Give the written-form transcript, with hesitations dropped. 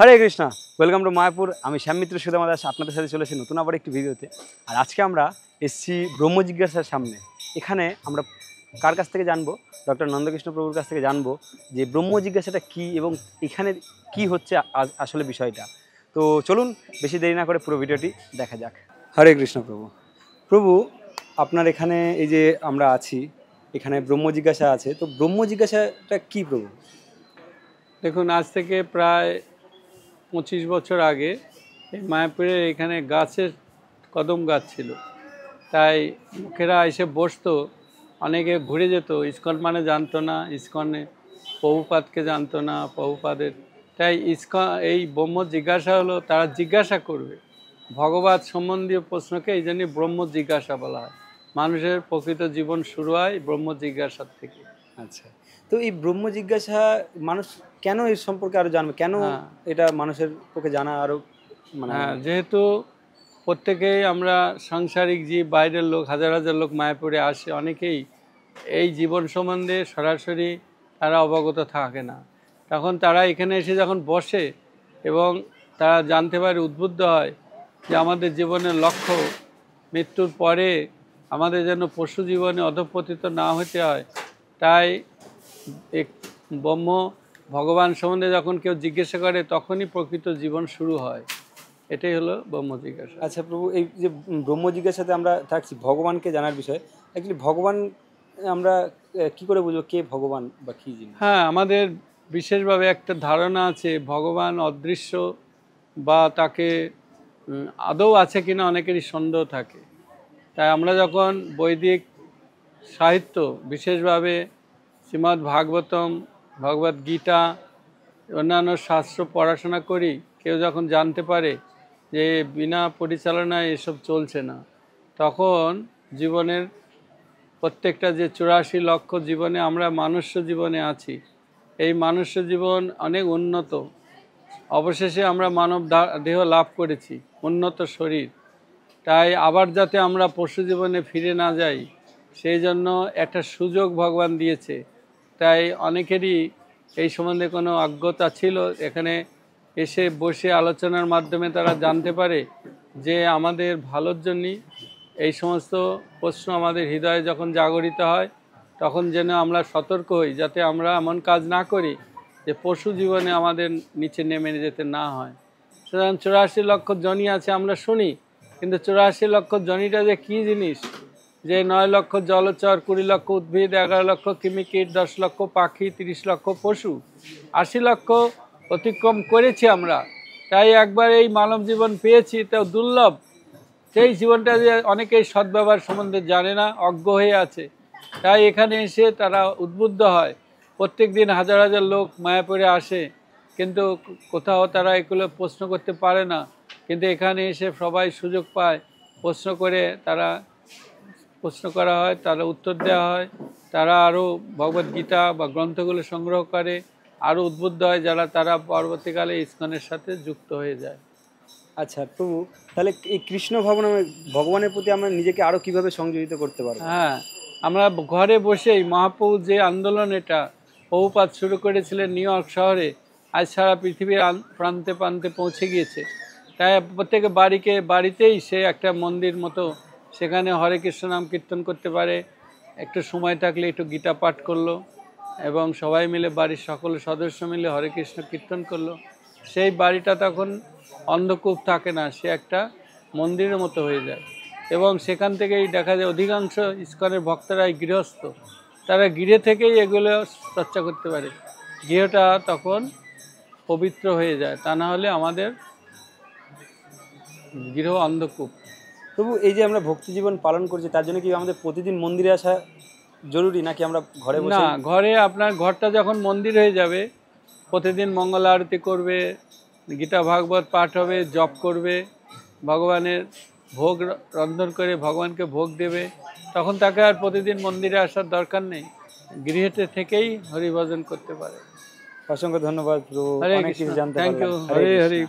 Hare Krishna, welcome to Mayapur. আমি শ্যাম মিত্র সুদামা দাস আপনাদের সাথে চলেছি নতুন আবার একটি ভিডিওতে। আর আজকে আমরা এসছি ব্রহ্ম জিজ্ঞাসার সামনে। এখানে আমরা কার কাছ থেকে জানবো? ডক্টর নন্দকৃষ্ণ প্রভুর কাছ থেকে জানবো যে ব্রহ্ম জিজ্ঞাসাটা কী এবং এখানে কি হচ্ছে আসলে বিষয়টা। তো চলুন বেশি দেরি না করে পুরো ভিডিওটি দেখা যাক। হরে কৃষ্ণ প্রভু। প্রভু, আপনার এখানে এই যে আমরা আছি, এখানে ব্রহ্ম জিজ্ঞাসা আছে, তো ব্রহ্ম জিজ্ঞাসাটা কী প্রভু? দেখুন, আজ থেকে প্রায় 25 বছর আগে এই মায়াপুরের এখানে গাছের কদম গাছ ছিল, তাই লোকেরা এসে বসতো, অনেকে ঘুরে যেত। ইস্কন মানে জানতো না, ইস্কনে প্রভুপাদকে জানতো না, প্রভুপাদের। তাই ইস্কন এই ব্রহ্ম জিজ্ঞাসা হলো, তারা জিজ্ঞাসা করবে ভগবত সম্বন্ধীয় প্রশ্নকে, এই জন্যই ব্রহ্ম জিজ্ঞাসা বলা হয়। মানুষের প্রকৃত জীবন শুরু হয় ব্রহ্ম জিজ্ঞাসার থেকে। আচ্ছা, তো এই ব্রহ্ম জিজ্ঞাসা মানুষ কেন এর সম্পর্কে আরো জানবে, কেন এটা মানুষের পক্ষে জানা আরো যেহেতু প্রত্যেকেই আমরা সাংসারিক জীব, বাইরের লোক, হাজার হাজার লোক মায়াপুরে আসে, অনেকেই এই জীবন সম্বন্ধে সরাসরি তারা অবগত থাকে না। তখন তারা এখানে এসে যখন বসে এবং তারা জানতে পারে, উদ্বুদ্ধ হয় যে আমাদের জীবনের লক্ষ্য মৃত্যুর পরে আমাদের যেন পশু জীবনে অধঃপতিত না হতে হয়। তাই এক ব্রহ্ম ভগবান সম্বন্ধে যখন কেউ জিজ্ঞাসা করে, তখনই প্রকৃত জীবন শুরু হয়। এটাই হলো ব্রহ্ম জিজ্ঞাসা। আচ্ছা প্রভু, এই যে ব্রহ্ম জিজ্ঞাসাতে আমরা থাকছি ভগবানকে জানার বিষয়, অ্যাকচুয়ালি ভগবান আমরা কি করে বুঝবো কে ভগবান বা কি জিনিস? হ্যাঁ, আমাদের বিশেষভাবে একটা ধারণা আছে ভগবান অদৃশ্য, বা তাকে আদৌ আছে কিনা অনেকেরই সন্দেহ থাকে। তাই আমরা যখন বৈদিক সাহিত্য, বিশেষভাবে শ্রীমদ্ ভাগবতম, ভগবদ গীতা, অন্যান্য শাস্ত্র পড়াশোনা করি, কেউ যখন জানতে পারে যে বিনা পরিচালনায় এসব চলছে না, তখন জীবনের প্রত্যেকটা যে 84 লক্ষ জীবনে আমরা মনুষ্য জীবনে আছি, এই মনুষ্য জীবন অনেক উন্নত। অবশেষে আমরা মানব দেহ লাভ করেছি, উন্নত শরীর। তাই আবার যাতে আমরা পশু জীবনে ফিরে না যাই, সেই জন্য একটা সুযোগ ভগবান দিয়েছে। তাই অনেকেরই এই সম্বন্ধে কোনো অজ্ঞতা ছিল, এখানে এসে বসে আলোচনার মাধ্যমে তারা জানতে পারে যে আমাদের ভালোর জন্যই এই সমস্ত প্রশ্ন আমাদের হৃদয়ে যখন জাগরিত হয়, তখন যেন আমরা সতর্ক হই, যাতে আমরা এমন কাজ না করি যে পশু জীবনে আমাদের নিচে নেমে যেতে না হয়। সুতরাং 84 লক্ষ জনি আছে আমরা শুনি, কিন্তু 84 লক্ষ জনিটা যে কী জিনিস, যে 9 লক্ষ জলচর, 20 লক্ষ উদ্ভিদ, 11 লক্ষ কৃমিকীট, 10 লক্ষ পাখি, 30 লক্ষ পশু, 80 লক্ষ অতিক্রম করেছি আমরা। তাই একবার এই মানব জীবন পেয়েছি, তাও দুর্লভ। সেই জীবনটা যে অনেকেই সদ্ব্যবহার সম্বন্ধে জানে না, অজ্ঞ হয়ে আছে। তাই এখানে এসে তারা উদ্বুদ্ধ হয়। প্রত্যেক দিন হাজার হাজার লোক মায়াপুরে আসে, কিন্তু কোথাও তারা এগুলো প্রশ্ন করতে পারে না। কিন্তু এখানে এসে সবাই সুযোগ পায়, প্রশ্ন করে, তারা প্রশ্ন করা হয়, তারা উত্তর দেওয়া হয়। তারা আরও ভগবদ্গীতা বা গ্রন্থগুলো সংগ্রহ করে, আরও উদ্বুদ্ধ হয় যারা, তারা পরবর্তীকালে ইস্কনের সাথে যুক্ত হয়ে যায়। আচ্ছা প্রভু, তাহলে এই কৃষ্ণ ভগবানের প্রতি আমরা নিজেকে আরো কিভাবে সংযোজিত করতে পারবো? হ্যাঁ, আমরা ঘরে বসেই মহাপ্রভু যে আন্দোলন, এটা প্রভুপাদ শুরু করেছিলেন নিউ ইয়র্ক শহরে, আজ সারা পৃথিবীর প্রান্তে প্রান্তে পৌঁছে গিয়েছে। তাই প্রত্যেকে বাড়িতেই সে একটা মন্দির মতো, সেখানে হরে কৃষ্ণ নাম কীর্তন করতে পারে। একটু সময় থাকলে একটু গীতা পাঠ করলো, এবং সবাই মিলে, বাড়ির সকল সদস্য মিলে হরে কৃষ্ণ কীর্তন করলো। সেই বাড়িটা তখন অন্ধকূপ থাকে না, সে একটা মন্দিরের মতো হয়ে যায়। এবং সেখান থেকেই দেখা যায় অধিকাংশ ইস্কনের ভক্তরাই গৃহস্থ, তারা গৃহে থেকেই এগুলো চর্চা করতে পারে। গৃহটা তখন পবিত্র হয়ে যায়, তা না হলে আমাদের গৃহ অন্ধকূপ। প্রভু, এই যে আমরা ভক্তি জীবন পালন করছি, তার জন্য কি আমাদের প্রতিদিন মন্দিরে আসা জরুরি, নাকি আমরা ঘরে বসে? না, ঘরে আপনার ঘরটা যখন মন্দির হয়ে যাবে, প্রতিদিন মঙ্গল আরতি করবে, গীতা ভাগবত পাঠ হবে, জপ করবে, ভগবানের ভোগ রন্ধন করে ভগবানকে ভোগ দেবে, তখন তাকে আর প্রতিদিন মন্দিরে আসার দরকার নেই, গৃহেতে থেকেই হরিভজন করতে পারে। অসংখ্য ধন্যবাদ প্রভু, হরে অনেক কৃষ্ণ, কিছু জানতে থ্যাংক ইউ। পারলাম। হরে হরে।